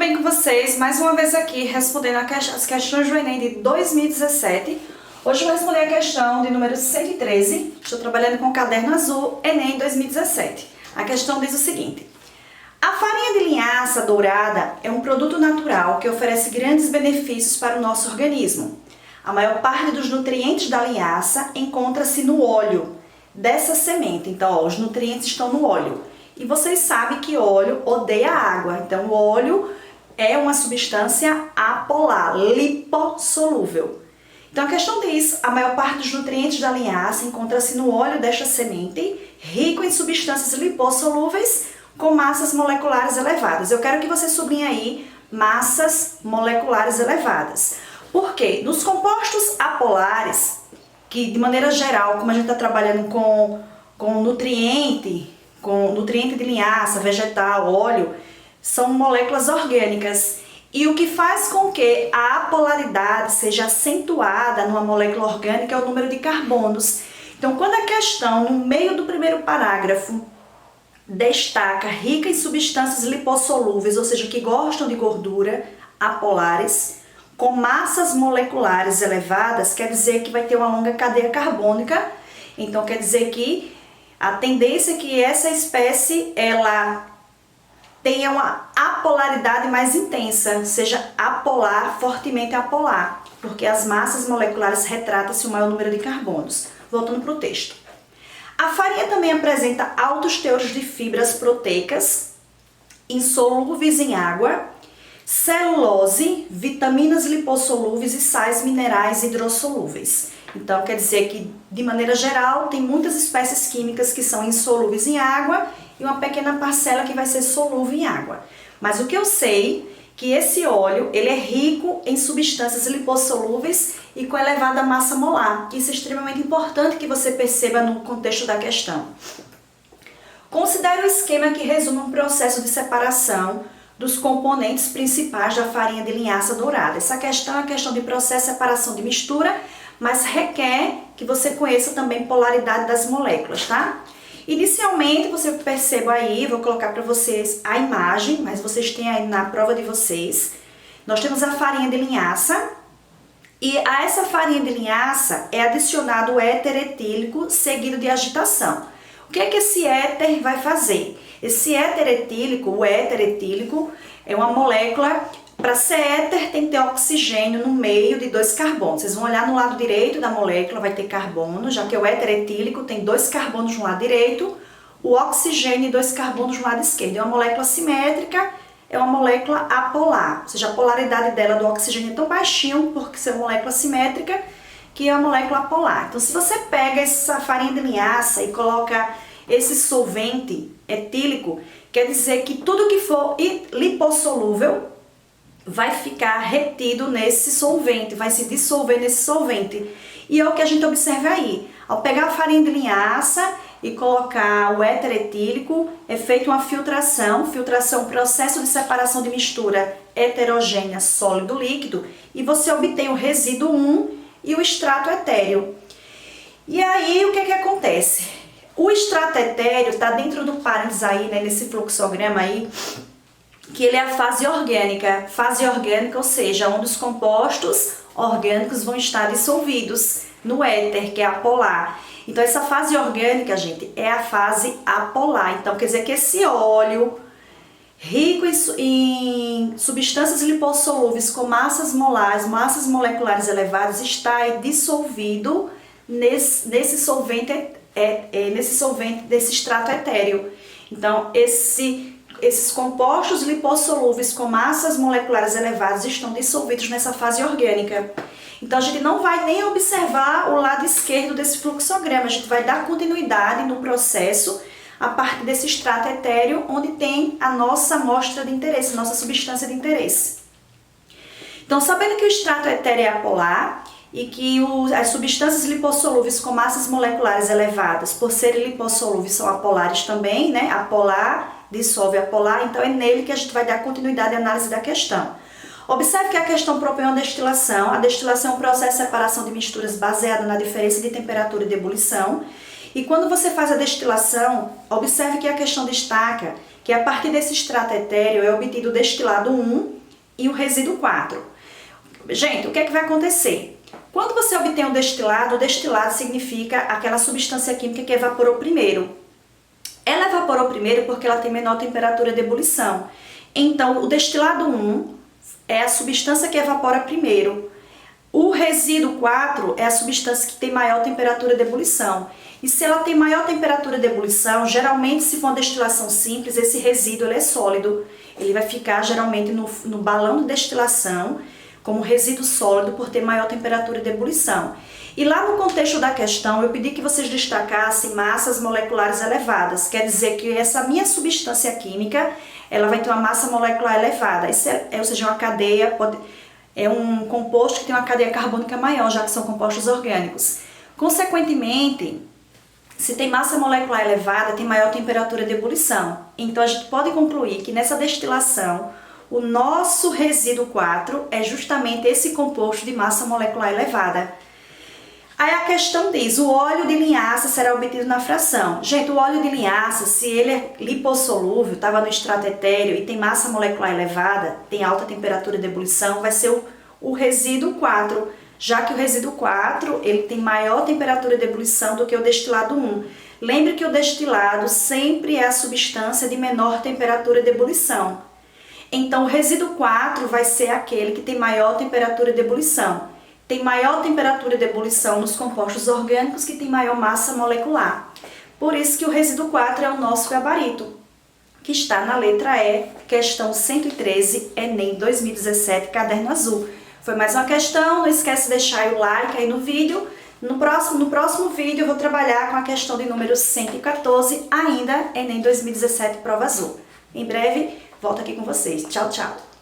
bem com vocês? Mais uma vez aqui respondendo as questões do Enem de 2017. Hoje eu vou responder a questão de número 113. Estou trabalhando com o caderno azul Enem 2017. A questão diz o seguinte: a farinha de linhaça dourada é um produto natural que oferece grandes benefícios para o nosso organismo. A maior parte dos nutrientes da linhaça encontra-se no óleo dessa semente. Então, os nutrientes estão no óleo. E vocês sabem que óleo odeia água. Então, o óleo é uma substância apolar, lipossolúvel. Então, a questão diz: a maior parte dos nutrientes da linhaça encontra-se no óleo desta semente, rico em substâncias lipossolúveis com massas moleculares elevadas. Eu quero que você sublinhe aí massas moleculares elevadas. Por quê? Nos compostos apolares, que de maneira geral, como a gente está trabalhando com nutriente de linhaça, vegetal, óleo, são moléculas orgânicas. E o que faz com que a apolaridade seja acentuada numa molécula orgânica é o número de carbonos. Então, quando a questão, no meio do primeiro parágrafo, destaca rica em substâncias lipossolúveis, ou seja, que gostam de gordura, apolares, com massas moleculares elevadas, quer dizer que vai ter uma longa cadeia carbônica. Então, quer dizer que a tendência é que essa espécie ela tenha uma apolaridade mais intensa, seja apolar, fortemente apolar, porque as massas moleculares retratam-se o maior número de carbonos. Voltando para o texto. A farinha também apresenta altos teores de fibras proteicas, insolúveis em água, celulose, vitaminas lipossolúveis e sais minerais hidrossolúveis. Então, quer dizer que, de maneira geral, tem muitas espécies químicas que são insolúveis em água e uma pequena parcela que vai ser solúvel em água. Mas o que eu sei é que esse óleo ele é rico em substâncias lipossolúveis e com elevada massa molar. Isso é extremamente importante que você perceba no contexto da questão. Considere o esquema que resume um processo de separação dos componentes principais da farinha de linhaça dourada. Essa questão é uma questão de processo de separação de mistura, mas requer que você conheça também a polaridade das moléculas, tá? Inicialmente, você perceba aí, vou colocar para vocês a imagem, mas vocês têm aí na prova de vocês. Nós temos a farinha de linhaça e a essa farinha de linhaça é adicionado o éter etílico seguido de agitação. O que é que esse éter vai fazer? Esse éter etílico, o éter etílico, é uma molécula. Para ser éter tem que ter oxigênio no meio de 2 carbonos. Vocês vão olhar no lado direito da molécula, vai ter carbono, já que o éter etílico tem 2 carbonos no lado direito, o oxigênio e 2 carbonos no lado esquerdo. É uma molécula simétrica, é uma molécula apolar, ou seja, a polaridade dela do oxigênio é tão baixinho, porque ser uma molécula simétrica, que é uma molécula apolar. Então, se você pega essa farinha de linhaça e coloca esse solvente etílico, quer dizer que tudo que for lipossolúvel vai ficar retido nesse solvente, vai se dissolver nesse solvente. E é o que a gente observa aí. Ao pegar a farinha de linhaça e colocar o éter etílico, é feita uma filtração, processo de separação de mistura heterogênea sólido-líquido, e você obtém o resíduo 1 e o extrato etéreo. E aí, o que é que acontece? O extrato etéreo está dentro do parênteses aí, né, nesse fluxograma aí, que ele é a fase orgânica. Fase orgânica, ou seja, onde os compostos orgânicos vão estar dissolvidos no éter, que é apolar. Então, essa fase orgânica, gente, é a fase apolar. Então, quer dizer que esse óleo rico em substâncias lipossolúveis com massas molares, massas moleculares elevadas, está aí dissolvido nesse solvente, desse extrato etéreo. Então, esses compostos lipossolúveis com massas moleculares elevadas estão dissolvidos nessa fase orgânica. Então, a gente não vai nem observar o lado esquerdo desse fluxograma, a gente vai dar continuidade no processo a partir desse extrato etéreo, onde tem a nossa amostra de interesse, nossa substância de interesse. Então, sabendo que o extrato etéreo é apolar e que as substâncias lipossolúveis com massas moleculares elevadas, por serem lipossolúveis, são apolares também, né? Apolar dissolve apolar, então é nele que a gente vai dar continuidade à análise da questão. Observe que a questão propõe uma destilação. A destilação é um processo de separação de misturas baseado na diferença de temperatura e de ebulição. E quando você faz a destilação, observe que a questão destaca que a partir desse extrato etéreo é obtido o destilado 1 e o resíduo 4. Gente, o que é que vai acontecer? Quando você obtém o destilado significa aquela substância química que evaporou primeiro. Ela evaporou primeiro porque ela tem menor temperatura de ebulição. Então, o destilado 1 é a substância que evapora primeiro. O resíduo 4 é a substância que tem maior temperatura de ebulição. E se ela tem maior temperatura de ebulição, geralmente se for uma destilação simples, esse resíduo ele é sólido. Ele vai ficar geralmente no balão de destilação como resíduo sólido por ter maior temperatura de ebulição. E lá no contexto da questão, eu pedi que vocês destacassem massas moleculares elevadas. Quer dizer que essa minha substância química, ela vai ter uma massa molecular elevada. Isso ou seja, uma cadeia, é um composto que tem uma cadeia carbônica maior, já que são compostos orgânicos. Consequentemente, se tem massa molecular elevada, tem maior temperatura de ebulição. Então, a gente pode concluir que nessa destilação, o nosso resíduo 4 é justamente esse composto de massa molecular elevada. Aí a questão diz, o óleo de linhaça será obtido na fração. Gente, o óleo de linhaça, se ele é lipossolúvel, estava no extrato etéreo e tem massa molecular elevada, tem alta temperatura de ebulição, vai ser o resíduo 4, já que o resíduo 4 ele tem maior temperatura de ebulição do que o destilado 1. Lembre que o destilado sempre é a substância de menor temperatura de ebulição. Então, o resíduo 4 vai ser aquele que tem maior temperatura de ebulição. Tem maior temperatura de ebulição nos compostos orgânicos que tem maior massa molecular. Por isso que o resíduo 4 é o nosso gabarito, que está na letra E, questão 113, Enem 2017, caderno azul. Foi mais uma questão, não esquece de deixar o like aí no vídeo. No próximo vídeo eu vou trabalhar com a questão de número 114, ainda Enem 2017, prova azul. Em breve, volto aqui com vocês. Tchau, tchau!